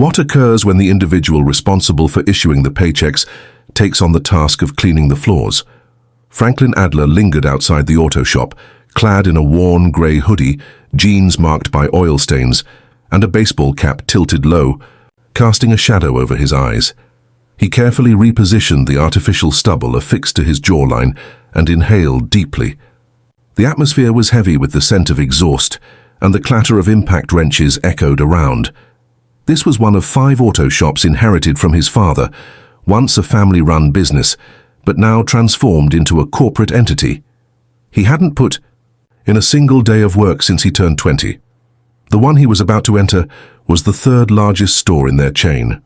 What occurs when the individual responsible for issuing the paychecks takes on the task of cleaning the floors? Franklin Adler lingered outside the auto shop, clad in a worn grey hoodie, jeans marked by oil stains, and a baseball cap tilted low, casting a shadow over his eyes. He carefully repositioned the artificial stubble affixed to his jawline and inhaled deeply. The atmosphere was heavy with the scent of exhaust, and the clatter of impact wrenches echoed around. This was one of 5 auto shops inherited from his father, once a family-run business, but now transformed into a corporate entity. He hadn't put in a single day of work since he turned 20. The one he was about to enter was the 3rd largest store in their chain.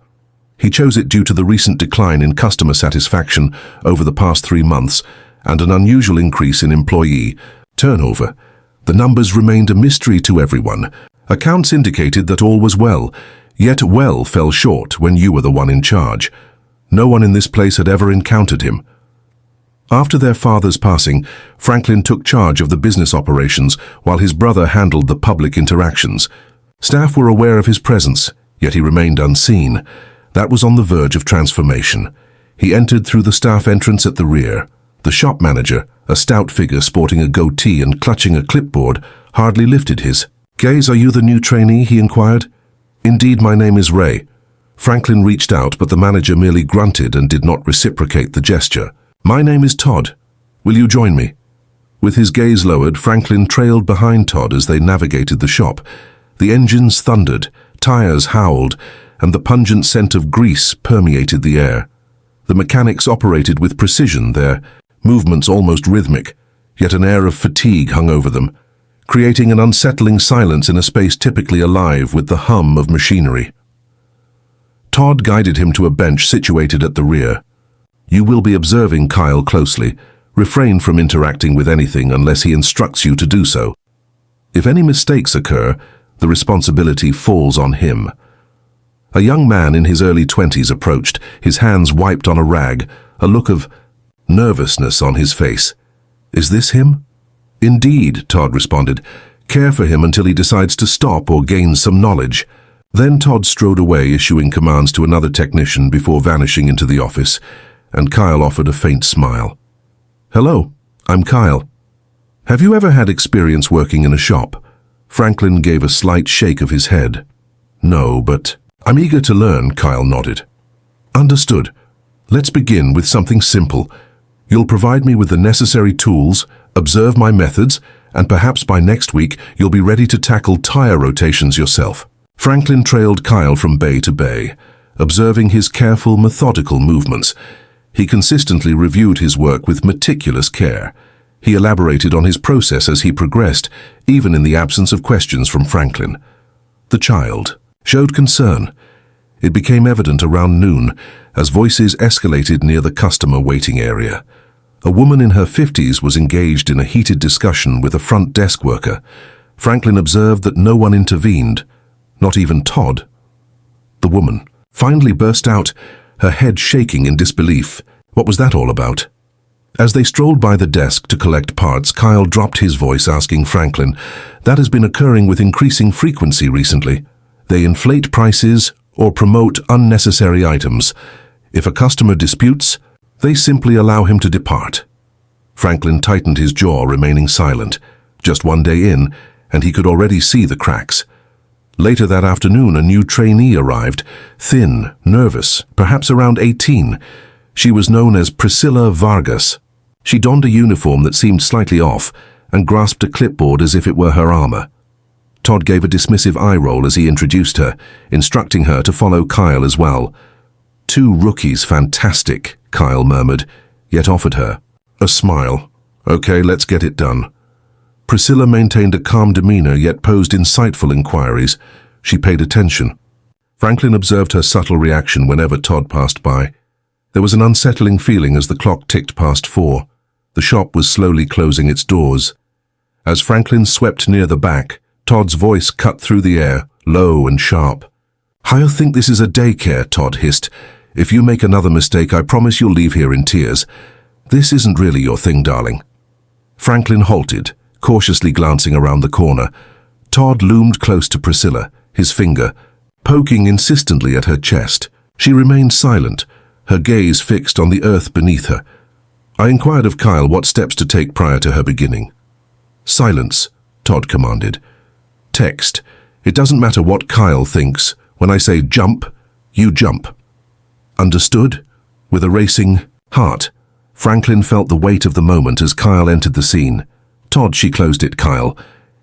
He chose it due to the recent decline in customer satisfaction over the past 3 months and an unusual increase in employee turnover. The numbers remained a mystery to everyone. Accounts indicated that all was well, yet well fell short when you were the one in charge. No one in this place had ever encountered him. After their father's passing, Franklin took charge of the business operations while his brother handled the public interactions. Staff were aware of his presence, yet he remained unseen. That was on the verge of transformation. He entered through the staff entrance at the rear. The shop manager, a stout figure sporting a goatee and clutching a clipboard, hardly lifted his gaze. "Are you the new trainee?" he inquired. "Indeed, my name is Ray." Franklin reached out, but the manager merely grunted and did not reciprocate the gesture. "My name is Todd. Will you join me?" With his gaze lowered, Franklin trailed behind Todd as they navigated the shop. The engines thundered, tires howled, and the pungent scent of grease permeated the air. The mechanics operated with precision, their movements almost rhythmic, yet an air of fatigue hung over them, creating an unsettling silence in a space typically alive with the hum of machinery. Todd guided him to a bench situated at the rear. "You will be observing Kyle closely. Refrain from interacting with anything unless he instructs you to do so. If any mistakes occur, the responsibility falls on him." A young man in his early 20s approached, his hands wiped on a rag, a look of nervousness on his face. "Is this him?" "Indeed," Todd responded. "Care for him until he decides to stop or gain some knowledge." Then Todd strode away, issuing commands to another technician before vanishing into the office, and Kyle offered a faint smile. "Hello, I'm Kyle. Have you ever had experience working in a shop?" Franklin gave a slight shake of his head. "No, but I'm eager to learn," Kyle nodded. "Understood. Let's begin with something simple. You'll provide me with the necessary tools, observe my methods, and perhaps by next week you'll be ready to tackle tire rotations yourself." Franklin trailed Kyle from bay to bay, observing his careful, methodical movements. He consistently reviewed his work with meticulous care. He elaborated on his process as he progressed, even in the absence of questions from Franklin. The child showed concern. It became evident around noon as voices escalated near the customer waiting area. A woman in her 50s was engaged in a heated discussion with a front desk worker. Franklin observed that no one intervened, not even Todd. The woman finally burst out, her head shaking in disbelief. What was that all about? As they strolled by the desk to collect parts, Kyle dropped his voice, asking Franklin, "That has been occurring with increasing frequency recently. They inflate prices or promote unnecessary items. If a customer disputes, they simply allow him to depart." Franklin tightened his jaw, remaining silent. Just one day in, and he could already see the cracks. Later that afternoon, a new trainee arrived, thin, nervous, perhaps around 18. She was known as Priscilla Vargas. She donned a uniform that seemed slightly off and grasped a clipboard as if it were her armor. Todd gave a dismissive eye roll as he introduced her, instructing her to follow Kyle as well. "Two rookies, fantastic," Kyle murmured, yet offered her a smile. "Okay, let's get it done." Priscilla maintained a calm demeanor yet posed insightful inquiries. She paid attention. Franklin observed her subtle reaction whenever Todd passed by. There was an unsettling feeling as the clock ticked past 4. The shop was slowly closing its doors. As Franklin swept near the back, Todd's voice cut through the air, low and sharp. "I think this is a daycare," Todd hissed. "If you make another mistake, I promise you'll leave here in tears. This isn't really your thing, darling." Franklin halted, cautiously glancing around the corner. Todd loomed close to Priscilla, his finger poking insistently at her chest. She remained silent, her gaze fixed on the earth beneath her. I inquired of Kyle what steps to take prior to her beginning. "Silence," Todd commanded. "Text. It doesn't matter what Kyle thinks. When I say jump, you jump." "Understood?" With a racing heart, Franklin felt the weight of the moment as Kyle entered the scene. "Todd," she closed it, "Kyle.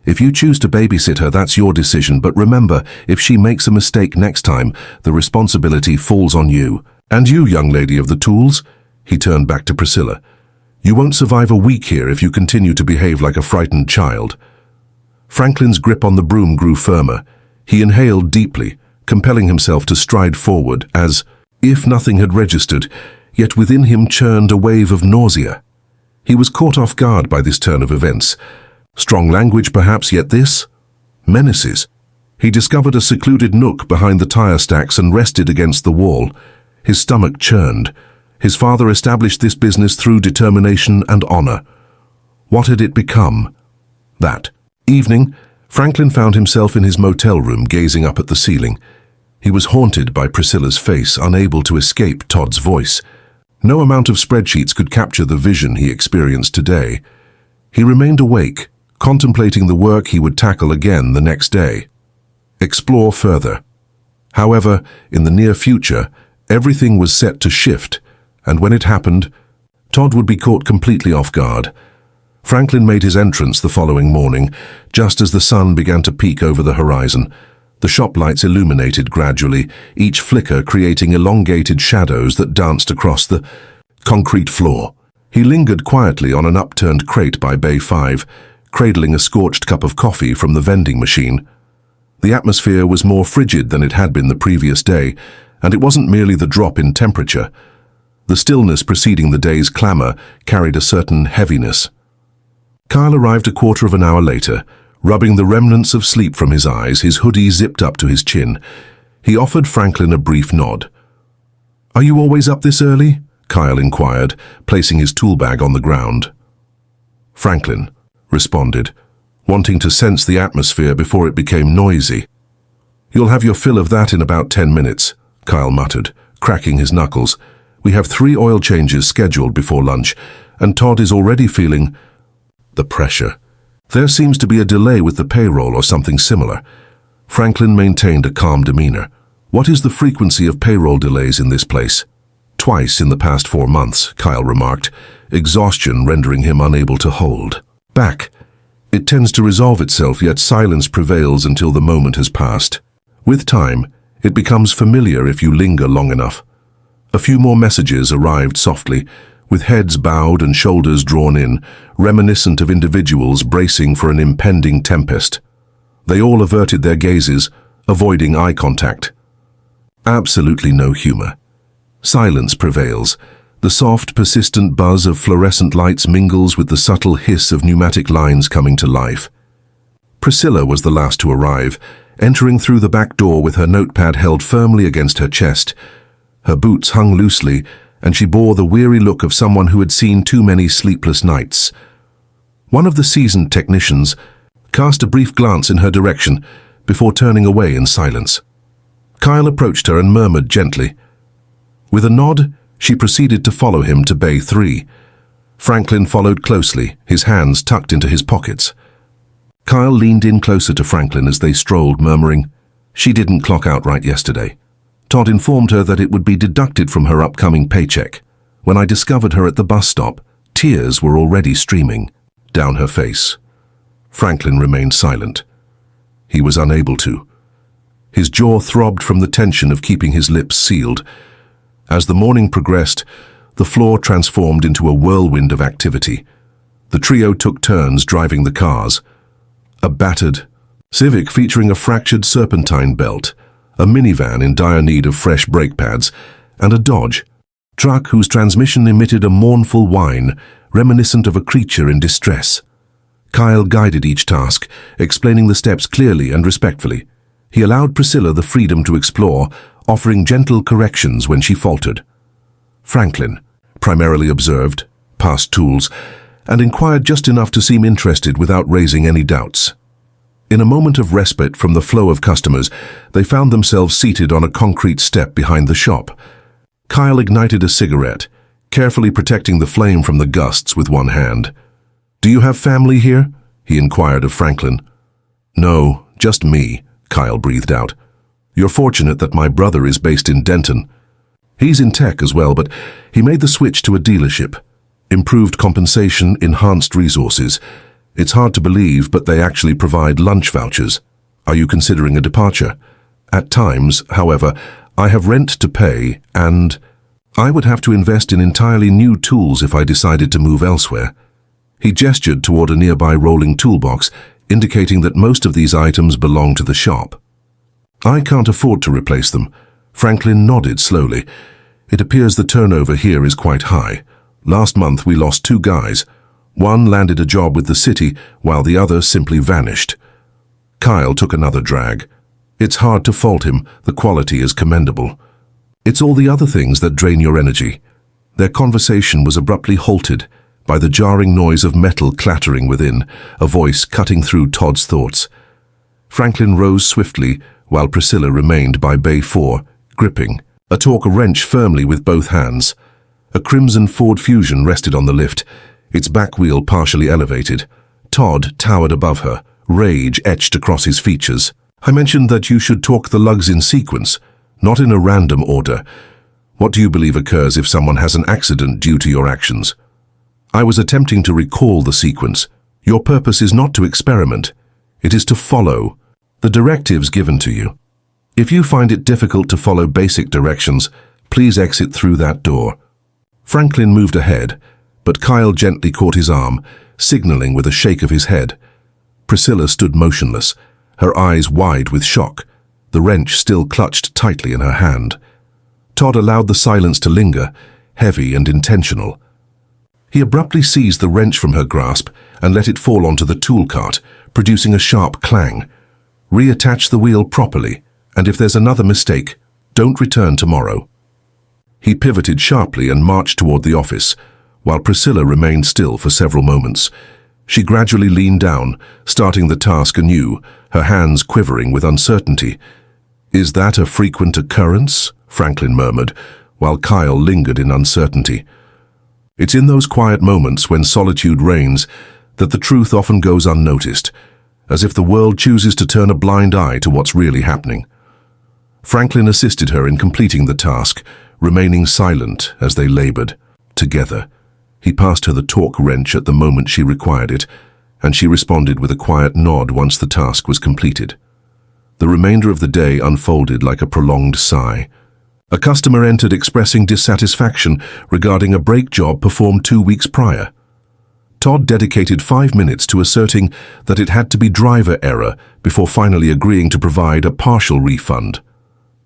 If you choose to babysit her, that's your decision, but remember, if she makes a mistake next time, the responsibility falls on you. And you, young lady of the tools," he turned back to Priscilla, "you won't survive a week here if you continue to behave like a frightened child." Franklin's grip on the broom grew firmer. He inhaled deeply, compelling himself to stride forward as if nothing had registered, yet within him churned a wave of nausea. He was caught off guard by this turn of events. Strong language perhaps, yet this? Menaces. He discovered a secluded nook behind the tire stacks and rested against the wall. His stomach churned. His father established this business through determination and honor. What had it become? That evening, Franklin found himself in his motel room gazing up at the ceiling. He was haunted by Priscilla's face, unable to escape Todd's voice. No amount of spreadsheets could capture the vision he experienced today. He remained awake, contemplating the work he would tackle again the next day. Explore further. However, in the near future, everything was set to shift, and when it happened, Todd would be caught completely off guard. Franklin made his entrance the following morning, just as the sun began to peek over the horizon. The shop lights illuminated gradually, each flicker creating elongated shadows that danced across the concrete floor. He lingered quietly on an upturned crate by Bay 5, cradling a scorched cup of coffee from the vending machine. The atmosphere was more frigid than it had been the previous day, and it wasn't merely the drop in temperature. The stillness preceding the day's clamor carried a certain heaviness. Kyle arrived a quarter of an hour later, rubbing the remnants of sleep from his eyes, his hoodie zipped up to his chin. He offered Franklin a brief nod. "Are you always up this early?" Kyle inquired, placing his tool bag on the ground. Franklin responded, wanting to sense the atmosphere before it became noisy. "You'll have your fill of that in about 10 minutes, Kyle muttered, cracking his knuckles. "We have 3 oil changes scheduled before lunch, and Todd is already feeling the pressure. There seems to be a delay with the payroll or something similar." Franklin maintained a calm demeanor. "What is the frequency of payroll delays in this place?" "Twice in the past 4 months, Kyle remarked, exhaustion rendering him unable to hold back. "It tends to resolve itself, yet silence prevails until the moment has passed. With time, it becomes familiar if you linger long enough." A few more messages arrived softly, with heads bowed and shoulders drawn in, reminiscent of individuals bracing for an impending tempest. They all averted their gazes, avoiding eye contact. Absolutely no humor. Silence prevails. The soft, persistent buzz of fluorescent lights mingles with the subtle hiss of pneumatic lines coming to life. Priscilla was the last to arrive, entering through the back door with her notepad held firmly against her chest. Her boots hung loosely, and she bore the weary look of someone who had seen too many sleepless nights. One of the seasoned technicians cast a brief glance in her direction before turning away in silence. Kyle approached her and murmured gently. With a nod, she proceeded to follow him to Bay 3. Franklin followed closely, his hands tucked into his pockets. Kyle leaned in closer to Franklin as they strolled, murmuring, "She didn't clock out right yesterday. Todd informed her that it would be deducted from her upcoming paycheck. When I discovered her at the bus stop, tears were already streaming down her face." Franklin remained silent. He was unable to. His jaw throbbed from the tension of keeping his lips sealed. As the morning progressed, the floor transformed into a whirlwind of activity. The trio took turns driving the cars. A battered Civic featuring a fractured serpentine belt, a minivan in dire need of fresh brake pads, and a Dodge truck whose transmission emitted a mournful whine, reminiscent of a creature in distress. Kyle guided each task, explaining the steps clearly and respectfully. He allowed Priscilla the freedom to explore, offering gentle corrections when she faltered. Franklin primarily observed, passed tools, and inquired just enough to seem interested without raising any doubts. In a moment of respite from the flow of customers, they found themselves seated on a concrete step behind the shop. Kyle ignited a cigarette, carefully protecting the flame from the gusts with one hand. "Do you have family here?" he inquired of Franklin. "No, just me," Kyle breathed out. "You're fortunate that my brother is based in Denton. He's in tech as well, but he made the switch to a dealership. Improved compensation, enhanced resources. It's hard to believe, but they actually provide lunch vouchers. Are you considering a departure? At times, however, I have rent to pay, and I would have to invest in entirely new tools if I decided to move elsewhere." He gestured toward a nearby rolling toolbox, indicating that most of these items belong to the shop. "I can't afford to replace them." Franklin nodded slowly. "It appears the turnover here is quite high. Last month we lost 2 guys. One landed a job with the city, while the other simply vanished." Kyle took another drag. "It's hard to fault him. The quality is commendable. It's all the other things that drain your energy." Their conversation was abruptly halted by the jarring noise of metal clattering within, a voice cutting through Todd's thoughts. Franklin rose swiftly, while Priscilla remained by Bay 4, gripping a torque wrench firmly with both hands. A crimson Ford Fusion rested on the lift, its back wheel partially elevated. Todd towered above her, rage etched across his features. "I mentioned that you should torque the lugs in sequence, not in a random order. What do you believe occurs if someone has an accident due to your actions?" "I was attempting to recall the sequence. Your purpose is not to experiment. It is to follow the directives given to you. If you find it difficult to follow basic directions, please exit through that door." Franklin moved ahead, but Kyle gently caught his arm, signaling with a shake of his head. Priscilla stood motionless, her eyes wide with shock, the wrench still clutched tightly in her hand. Todd allowed the silence to linger, heavy and intentional. He abruptly seized the wrench from her grasp and let it fall onto the tool cart, producing a sharp clang. "Reattach the wheel properly, and if there's another mistake, don't return tomorrow." He pivoted sharply and marched toward the office, while Priscilla remained still for several moments. She gradually leaned down, starting the task anew, her hands quivering with uncertainty. "Is that a frequent occurrence?" Franklin murmured, while Kyle lingered in uncertainty. It's in those quiet moments when solitude reigns that the truth often goes unnoticed, as if the world chooses to turn a blind eye to what's really happening. Franklin assisted her in completing the task, remaining silent as they labored together. He passed her the torque wrench at the moment she required it, and she responded with a quiet nod once the task was completed. The remainder of the day unfolded like a prolonged sigh. A customer entered expressing dissatisfaction regarding a brake job performed 2 weeks prior. Todd dedicated 5 minutes to asserting that it had to be driver error before finally agreeing to provide a partial refund.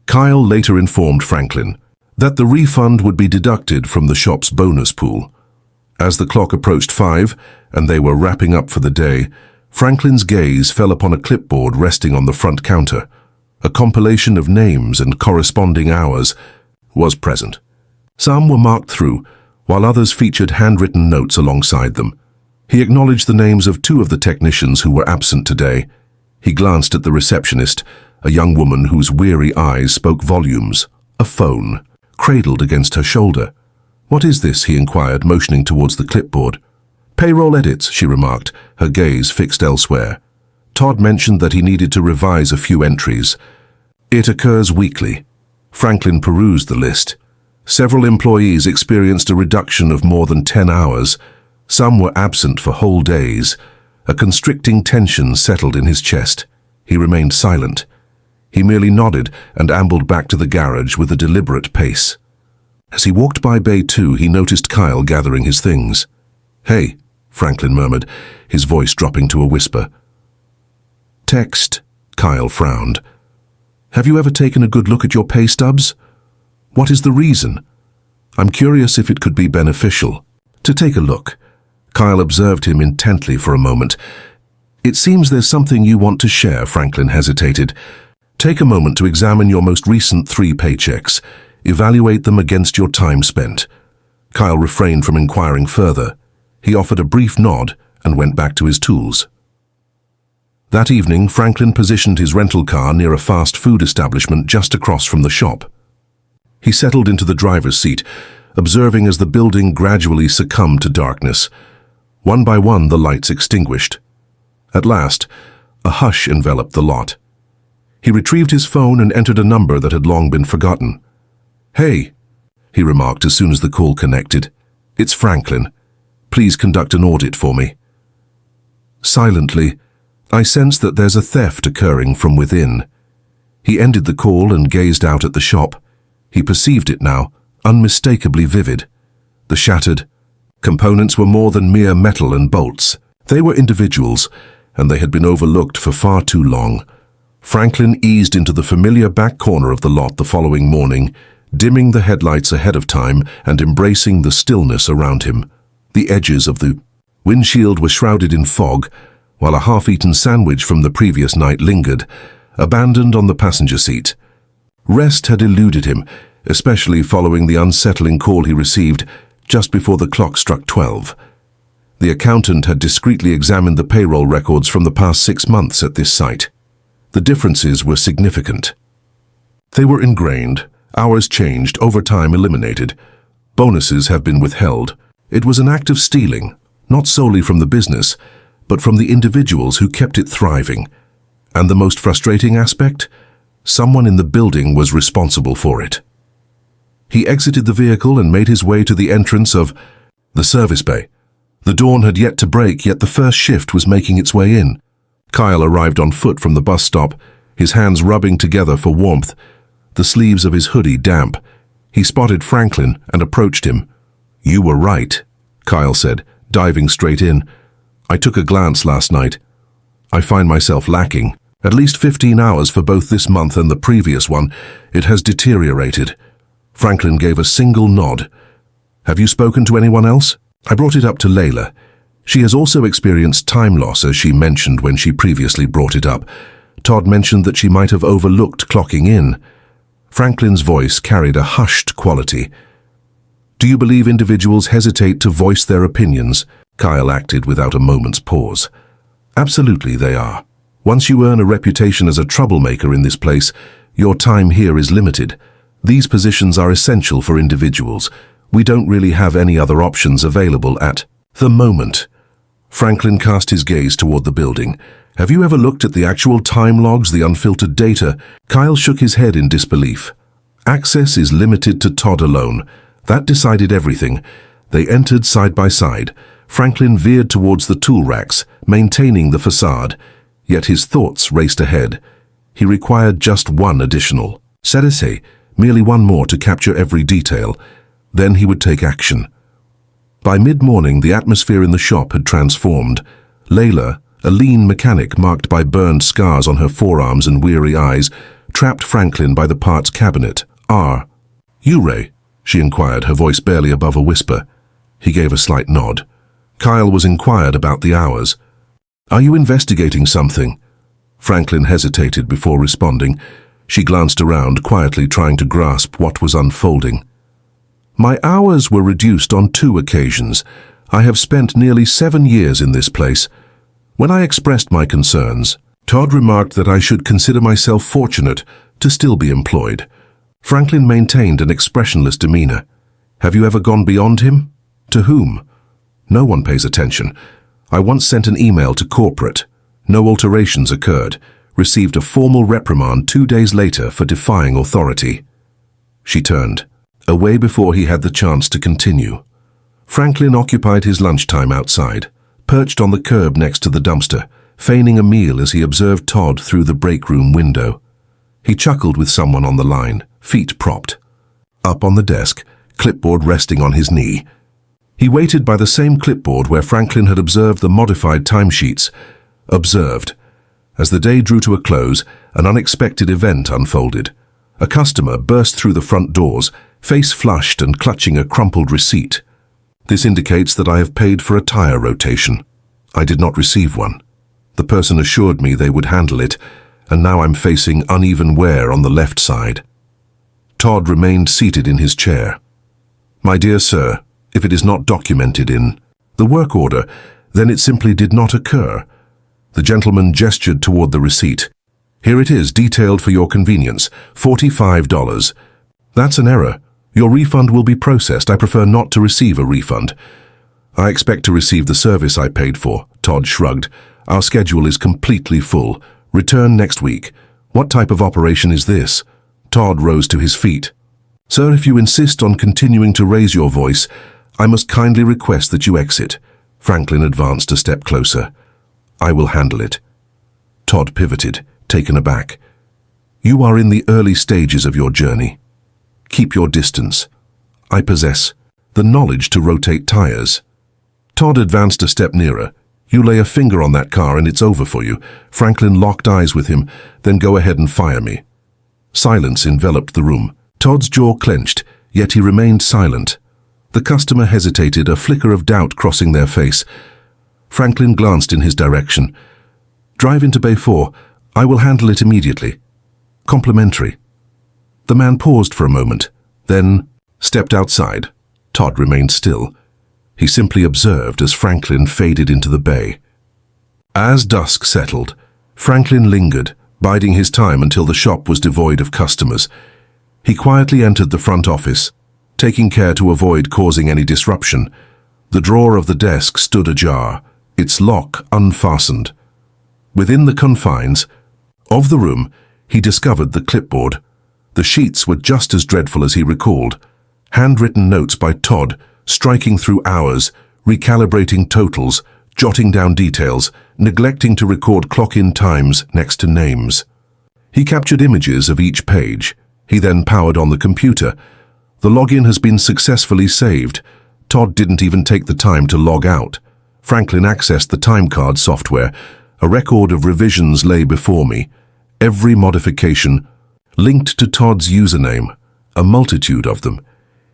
Kyle later informed Franklin that the refund would be deducted from the shop's bonus pool. As the clock approached 5 and they were wrapping up for the day, Franklin's gaze fell upon a clipboard resting on the front counter. A compilation of names and corresponding hours was present. Some were marked through, while others featured handwritten notes alongside them. He acknowledged the names of 2 of the technicians who were absent today. He glanced at the receptionist, a young woman whose weary eyes spoke volumes. A phone, cradled against her shoulder. "What is this?" he inquired, motioning towards the clipboard. "Payroll edits," she remarked, her gaze fixed elsewhere. Todd mentioned that he needed to revise a few entries. "It occurs weekly." Franklin perused the list. Several employees experienced a reduction of more than 10 hours. Some were absent for whole days. A constricting tension settled in his chest. He remained silent. He merely nodded and ambled back to the garage with a deliberate pace. As he walked by Bay 2, he noticed Kyle gathering his things. "Hey," Franklin murmured, his voice dropping to a whisper. "Text," Kyle frowned. "Have you ever taken a good look at your pay stubs? What is the reason? I'm curious if it could be beneficial to take a look." Kyle observed him intently for a moment. "It seems there's something you want to share," Franklin hesitated. "Take a moment to examine your most recent 3 paychecks. Evaluate them against your time spent." Kyle refrained from inquiring further. He offered a brief nod and went back to his tools. That evening, Franklin positioned his rental car near a fast food establishment just across from the shop. He settled into the driver's seat, observing as the building gradually succumbed to darkness. One by one, the lights extinguished. At last, a hush enveloped the lot. He retrieved his phone and entered a number that had long been forgotten. "Hey," he remarked as soon as the call connected. "It's Franklin. Please conduct an audit for me." Silently, I sense that there's a theft occurring from within. He ended the call and gazed out at the shop. He perceived it now, unmistakably vivid. The shattered components were more than mere metal and bolts. They were individuals, and they had been overlooked for far too long. Franklin eased into the familiar back corner of the lot the following morning, dimming the headlights ahead of time and embracing the stillness around him. The edges of the windshield were shrouded in fog, while a half-eaten sandwich from the previous night lingered, abandoned on the passenger seat. Rest had eluded him, especially following the unsettling call he received just before the clock struck 12. The accountant had discreetly examined the payroll records from the past 6 months at this site. The differences were significant. They were ingrained, hours changed, overtime eliminated. Bonuses have been withheld. It was an act of stealing, not solely from the business, but from the individuals who kept it thriving. And the most frustrating aspect? Someone in the building was responsible for it. He exited the vehicle and made his way to the entrance of the service bay. The dawn had yet to break, yet the first shift was making its way in. Kyle arrived on foot from the bus stop, his hands rubbing together for warmth, the sleeves of his hoodie damp. He spotted Franklin and approached him. "You were right," Kyle said, diving straight in. "I took a glance last night. I find myself lacking. At least 15 hours for both this month and the previous one. It has deteriorated." Franklin gave a single nod. "Have you spoken to anyone else?" "I brought it up to Layla. She has also experienced time loss, as she mentioned when she previously brought it up. Todd mentioned that she might have overlooked clocking in." Franklin's voice carried a hushed quality. "Do you believe individuals hesitate to voice their opinions?" Kyle acted without a moment's pause. "Absolutely they are. Once you earn a reputation as a troublemaker in this place, your time here is limited. These positions are essential for individuals. We don't really have any other options available at the moment." Franklin cast his gaze toward the building. "Have you ever looked at the actual time logs, the unfiltered data?" Kyle shook his head in disbelief. "Access is limited to Todd alone. That decided everything." They entered side by side. Franklin veered towards the tool racks, maintaining the facade. Yet his thoughts raced ahead. He required just one additional Sedese, merely one more to capture every detail. Then he would take action. By mid-morning, the atmosphere in the shop had transformed. Layla, a lean mechanic marked by burned scars on her forearms and weary eyes, trapped Franklin by the parts cabinet. "You, Ray?" she inquired, her voice barely above a whisper. He gave a slight nod. Kyle was inquired about the hours. "Are you investigating something?" Franklin hesitated before responding. She glanced around, quietly trying to grasp what was unfolding. "My hours were reduced on 2 occasions. I have spent nearly 7 years in this place. When I expressed my concerns, Todd remarked that I should consider myself fortunate to still be employed." Franklin maintained an expressionless demeanor. "Have you ever gone beyond him?" "To whom?" "No one pays attention. I once sent an email to corporate. No alterations occurred. Received a formal reprimand 2 days later for defying authority." She turned, away before he had the chance to continue. Franklin occupied his lunchtime outside, perched on the curb next to the dumpster, feigning a meal as he observed Todd through the break room window. He chuckled with someone on the line, feet propped up on the desk, clipboard resting on his knee. He waited by the same clipboard where Franklin had observed the modified timesheets. Observed. As the day drew to a close, an unexpected event unfolded. A customer burst through the front doors, face flushed and clutching a crumpled receipt. "This indicates that I have paid for a tire rotation. I did not receive one. The person assured me they would handle it, and now I'm facing uneven wear on the left side." Todd remained seated in his chair. "My dear sir, if it is not documented in the work order, then it simply did not occur. The gentleman gestured toward the receipt. "Here it is, detailed for your convenience. $45. "That's an error. Your refund will be processed. I prefer not to receive a refund." "I expect to receive the service I paid for," Todd shrugged. "Our schedule is completely full. Return next week." "What type of operation is this?" Todd rose to his feet. "Sir, if you insist on continuing to raise your voice, I must kindly request that you exit." Franklin advanced a step closer. "I will handle it." Todd pivoted, taken aback. "You are in the early stages of your journey. Keep your distance. I possess the knowledge to rotate tires." Todd advanced a step nearer. "You lay a finger on that car and it's over for you." Franklin locked eyes with him. "Then go ahead and fire me." Silence enveloped the room. Todd's jaw clenched, yet he remained silent. The customer hesitated, a flicker of doubt crossing their face. Franklin glanced in his direction. "Drive into Bay 4. I will handle it immediately. Complimentary." The man paused for a moment, then stepped outside. Todd remained still. He simply observed as Franklin faded into the bay. As dusk settled, Franklin lingered, biding his time until the shop was devoid of customers. He quietly entered the front office, taking care to avoid causing any disruption. The drawer of the desk stood ajar, its lock unfastened. Within the confines of the room, he discovered the clipboard. The sheets were just as dreadful as he recalled. Handwritten notes by Todd, striking through hours, recalibrating totals, jotting down details, neglecting to record clock-in times next to names. He captured images of each page. He then powered on the computer. The login has been successfully saved. Todd didn't even take the time to log out. Franklin accessed the timecard software. A record of revisions lay before me. Every modification linked to Todd's username, a multitude of them.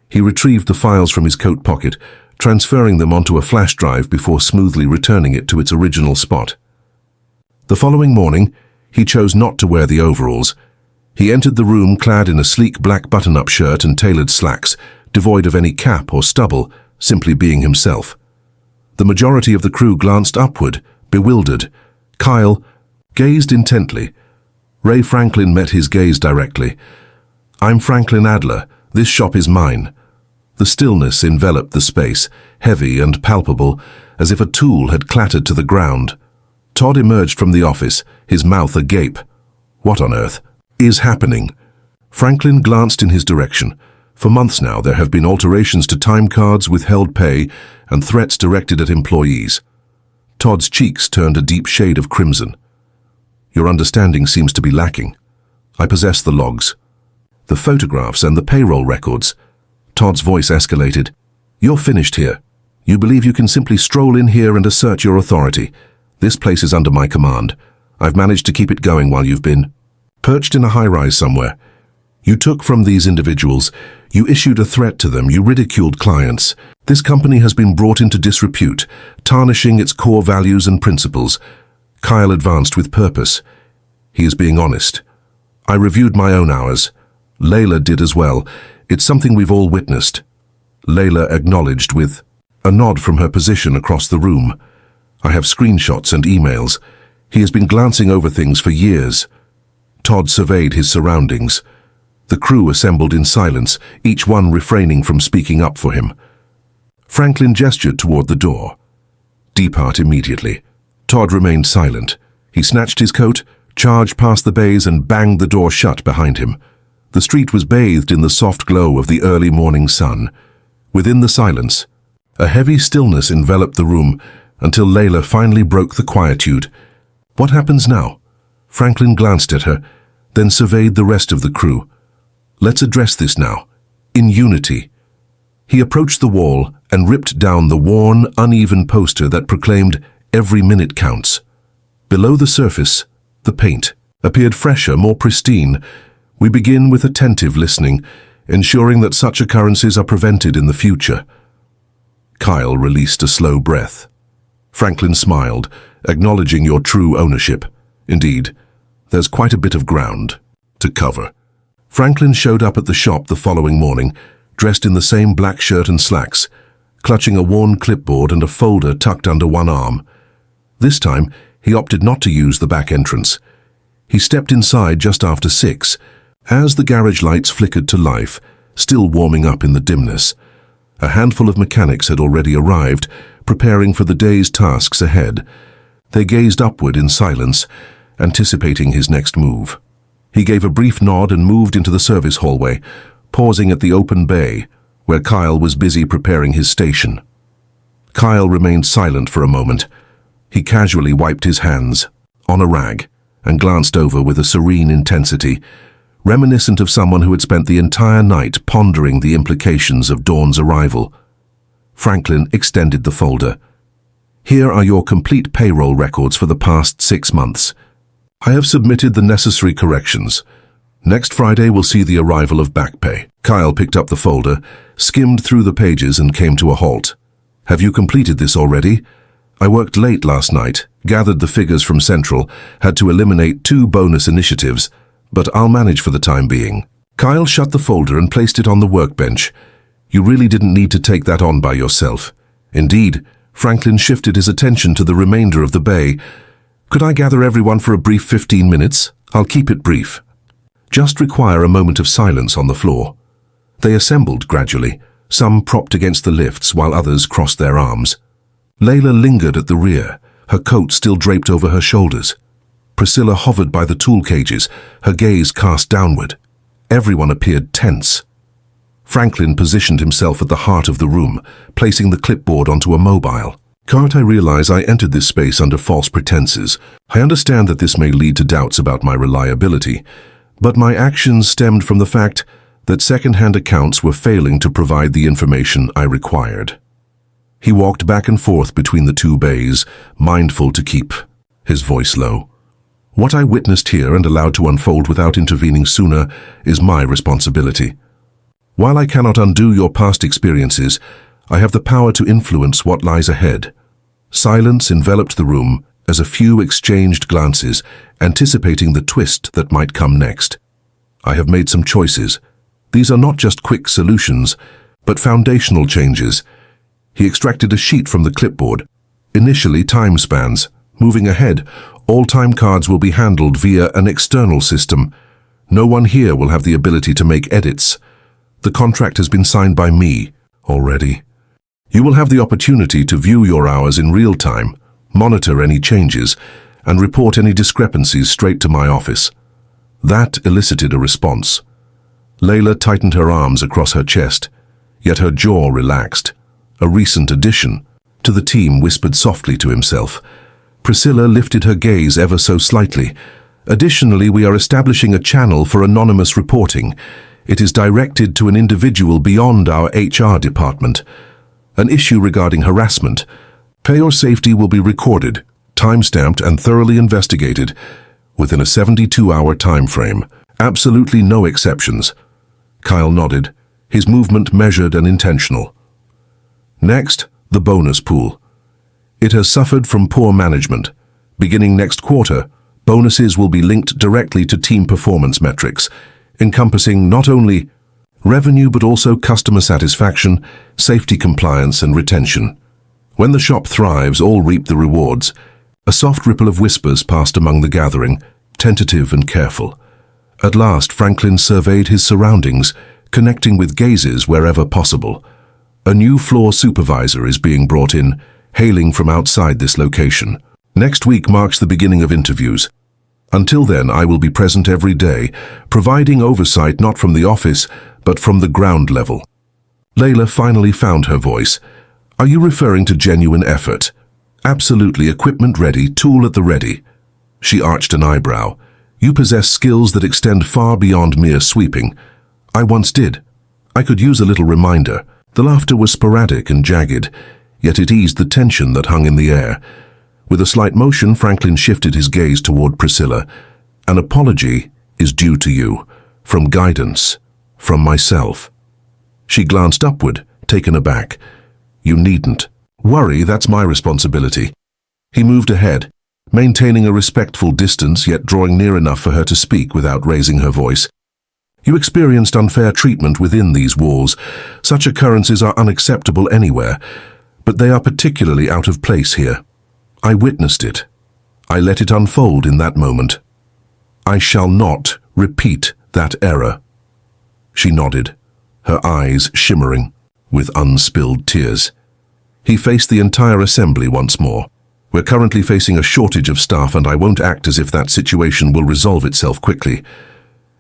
He retrieved the files from his coat pocket, transferring them onto a flash drive before smoothly returning it to its original spot. The following morning, he chose not to wear the overalls. He entered the room clad in a sleek black button-up shirt and tailored slacks, devoid of any cap or stubble, simply being himself. The majority of the crew glanced upward, bewildered. Kyle gazed intently. Ray Franklin met his gaze directly. "I'm Franklin Adler. This shop is mine." The stillness enveloped the space, heavy and palpable, as if a tool had clattered to the ground. Todd emerged from the office, his mouth agape. What on earth is happening? Franklin glanced in his direction. For months now, there have been alterations to time cards, withheld pay, and threats directed at employees. Todd's cheeks turned a deep shade of crimson. "Your understanding seems to be lacking. I possess the logs, the photographs, and the payroll records." Todd's voice escalated. "You're finished here. You believe you can simply stroll in here and assert your authority. This place is under my command. I've managed to keep it going while you've been perched in a high-rise somewhere. You took from these individuals. You issued a threat to them. You ridiculed clients. This company has been brought into disrepute, tarnishing its core values and principles." Kyle advanced with purpose. He is being honest. "I reviewed my own hours. Layla did as well. It's something we've all witnessed." Layla acknowledged with a nod from her position across the room. "I have screenshots and emails. He has been glancing over things for years." Todd surveyed his surroundings. The crew assembled in silence, each one refraining from speaking up for him. Franklin gestured toward the door. "Depart immediately." Todd remained silent. He snatched his coat, charged past the bays, and banged the door shut behind him. The street was bathed in the soft glow of the early morning sun. Within the silence, a heavy stillness enveloped the room until Layla finally broke the quietude. "What happens now?" Franklin glanced at her, then surveyed the rest of the crew. "Let's address this now, in unity." He approached the wall and ripped down the worn, uneven poster that proclaimed "Every minute counts." Below the surface, the paint appeared fresher, more pristine. "We begin with attentive listening, ensuring that such occurrences are prevented in the future." Kyle released a slow breath. Franklin smiled, acknowledging your true ownership. "Indeed, there's quite a bit of ground to cover." Franklin showed up at the shop the following morning, dressed in the same black shirt and slacks, clutching a worn clipboard and a folder tucked under one arm. This time, He opted not to use the back entrance. He stepped inside just after 6, as the garage lights flickered to life, still warming up in the dimness. A handful of mechanics had already arrived, preparing for the day's tasks ahead. They gazed upward in silence, anticipating his next move. He gave a brief nod and moved into the service hallway, pausing at the open bay, where Kyle was busy preparing his station. Kyle remained silent for a moment. He casually wiped his hands, on a rag, and glanced over with a serene intensity, reminiscent of someone who had spent the entire night pondering the implications of Dawn's arrival. Franklin extended the folder. Here are your complete payroll records for the past 6 months. I have submitted the necessary corrections. Next Friday will see the arrival of back pay. Kyle picked up the folder, skimmed through the pages and came to a halt. Have you completed this already? I worked late last night, gathered the figures from Central, had to eliminate 2 bonus initiatives, but I'll manage for the time being. Kyle shut the folder and placed it on the workbench. You really didn't need to take that on by yourself. Indeed, Franklin shifted his attention to the remainder of the bay. Could I gather everyone for a brief 15 minutes? I'll keep it brief. Just require a moment of silence on the floor. They assembled gradually, some propped against the lifts while others crossed their arms. Layla lingered at the rear, her coat still draped over her shoulders. Priscilla hovered by the tool cages, her gaze cast downward. Everyone appeared tense. Franklin positioned himself at the heart of the room, placing the clipboard onto a mobile. Can't I realize I entered this space under false pretenses? I understand that this may lead to doubts about my reliability, but my actions stemmed from the fact that second-hand accounts were failing to provide the information I required. He walked back and forth between the 2 bays, mindful to keep his voice low. What I witnessed here and allowed to unfold without intervening sooner is my responsibility. While I cannot undo your past experiences, I have the power to influence what lies ahead. Silence enveloped the room as a few exchanged glances, anticipating the twist that might come next. I have made some choices. These are not just quick solutions, but foundational changes. He extracted a sheet from the clipboard. Initially, time spans. Moving ahead, all time cards will be handled via an external system. No one here will have the ability to make edits. The contract has been signed by me already. You will have the opportunity to view your hours in real time, monitor any changes, and report any discrepancies straight to my office. That elicited a response. Layla tightened her arms across her chest, yet her jaw relaxed. A recent addition to the team whispered softly to himself. Priscilla lifted her gaze ever so slightly. Additionally, we are establishing a channel for anonymous reporting. It is directed to an individual beyond our HR department. An issue regarding harassment. Pay or safety will be recorded, time-stamped and thoroughly investigated within a 72-hour time frame. Absolutely no exceptions. Kyle nodded, his movement measured and intentional. Next, the bonus pool. It has suffered from poor management. Beginning next quarter, bonuses will be linked directly to team performance metrics, encompassing not only revenue but also customer satisfaction, safety compliance and retention. When the shop thrives, all reap the rewards. A soft ripple of whispers passed among the gathering, tentative and careful. At last, Franklin surveyed his surroundings, connecting with gazes wherever possible. A new floor supervisor is being brought in, hailing from outside this location. Next week marks the beginning of interviews. Until then, I will be present every day, providing oversight not from the office, but from the ground level. Layla finally found her voice. Are you referring to genuine effort? Absolutely, equipment ready, tool at the ready. She arched an eyebrow. You possess skills that extend far beyond mere sweeping. I once did. I could use a little reminder. The laughter was sporadic and jagged, yet it eased the tension that hung in the air. With a slight motion, Franklin shifted his gaze toward Priscilla. An apology is due to you, from guidance, from myself. She glanced upward, taken aback. You needn't. Worry, that's my responsibility. He moved ahead, maintaining a respectful distance yet drawing near enough for her to speak without raising her voice. You experienced unfair treatment within these walls. Such occurrences are unacceptable anywhere, but they are particularly out of place here. I witnessed it. I let it unfold in that moment. I shall not repeat that error. She nodded, her eyes shimmering with unspilled tears. He faced the entire assembly once more. We're currently facing a shortage of staff, and I won't act as if that situation will resolve itself quickly.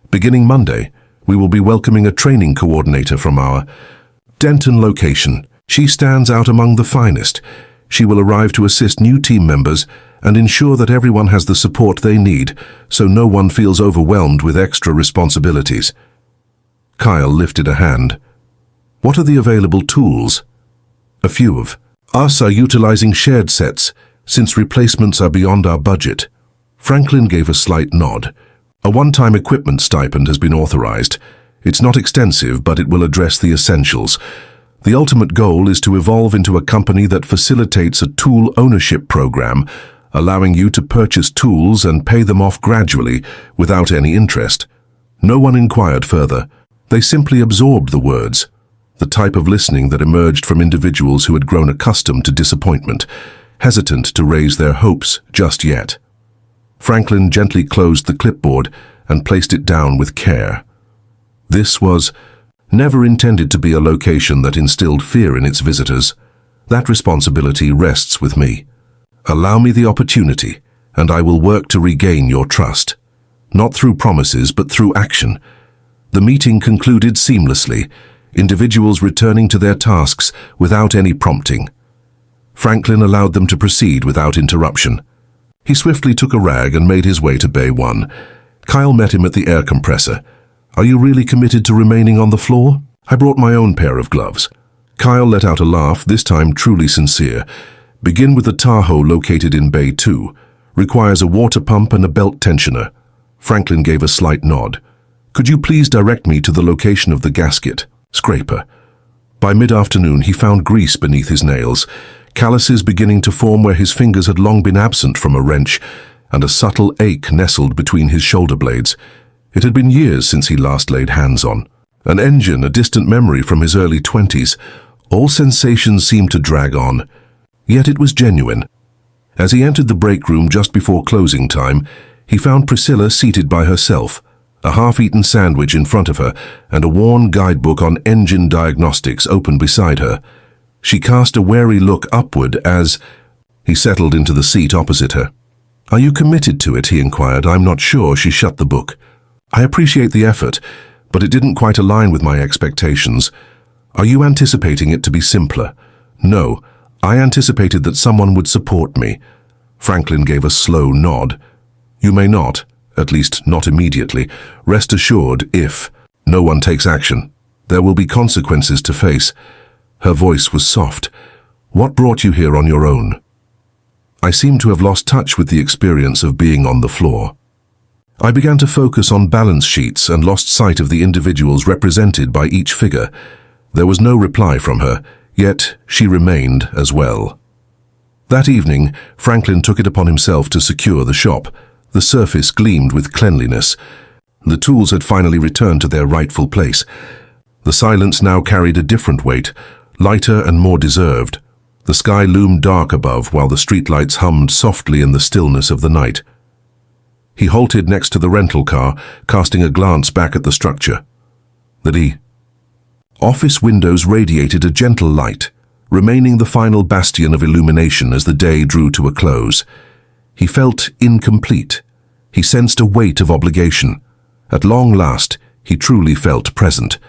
Beginning Monday, we will be welcoming a training coordinator from our Denton location. She stands out among the finest. She will arrive to assist new team members and ensure that everyone has the support they need, so no one feels overwhelmed with extra responsibilities. Kyle lifted a hand. What are the available tools? A few of us are utilizing shared sets, since replacements are beyond our budget. Franklin gave a slight nod. A one-time equipment stipend has been authorized. It's not extensive, but it will address the essentials. The ultimate goal is to evolve into a company that facilitates a tool ownership program, allowing you to purchase tools and pay them off gradually without any interest. No one inquired further. They simply absorbed the words, the type of listening that emerged from individuals who had grown accustomed to disappointment, hesitant to raise their hopes just yet. Franklin gently closed the clipboard and placed it down with care. This was never intended to be a location that instilled fear in its visitors. That responsibility rests with me. Allow me the opportunity, and I will work to regain your trust. Not through promises, but through action. The meeting concluded seamlessly, individuals returning to their tasks without any prompting. Franklin allowed them to proceed without interruption. He swiftly took a rag and made his way to Bay 1. Kyle met him at the air compressor. Are you really committed to remaining on the floor? I brought my own pair of gloves. Kyle let out a laugh, this time truly sincere. Begin with the Tahoe located in Bay 2. Requires a water pump and a belt tensioner. Franklin gave a slight nod. Could you please direct me to the location of the gasket? Scraper. By mid-afternoon, he found grease beneath his nails, calluses beginning to form where his fingers had long been absent from a wrench, and a subtle ache nestled between his shoulder blades. It had been years since he last laid hands on. An engine, a distant memory from his early 20s. All sensations seemed to drag on. Yet it was genuine. As he entered the break room just before closing time, he found Priscilla seated by herself, a half-eaten sandwich in front of her, and a worn guidebook on engine diagnostics open beside her. She cast a wary look upward as he settled into the seat opposite her. Are you committed to it? He inquired. I'm not sure. She shut the book. I appreciate the effort, but it didn't quite align with my expectations. Are you anticipating it to be simpler? No, I anticipated that someone would support me. Franklin gave a slow nod. You may not, at least not immediately. Rest assured, if no one takes action, there will be consequences to face. Her voice was soft. What brought you here on your own? I seem to have lost touch with the experience of being on the floor. I began to focus on balance sheets and lost sight of the individuals represented by each figure. There was no reply from her, yet she remained as well. That evening, Franklin took it upon himself to secure the shop. The surface gleamed with cleanliness. The tools had finally returned to their rightful place. The silence now carried a different weight, lighter and more deserved. The sky loomed dark above while the streetlights hummed softly in the stillness of the night. He halted next to the rental car, casting a glance back at the structure. The office windows radiated a gentle light, remaining the final bastion of illumination as the day drew to a close. He felt incomplete. He sensed a weight of obligation. At long last, he truly felt present,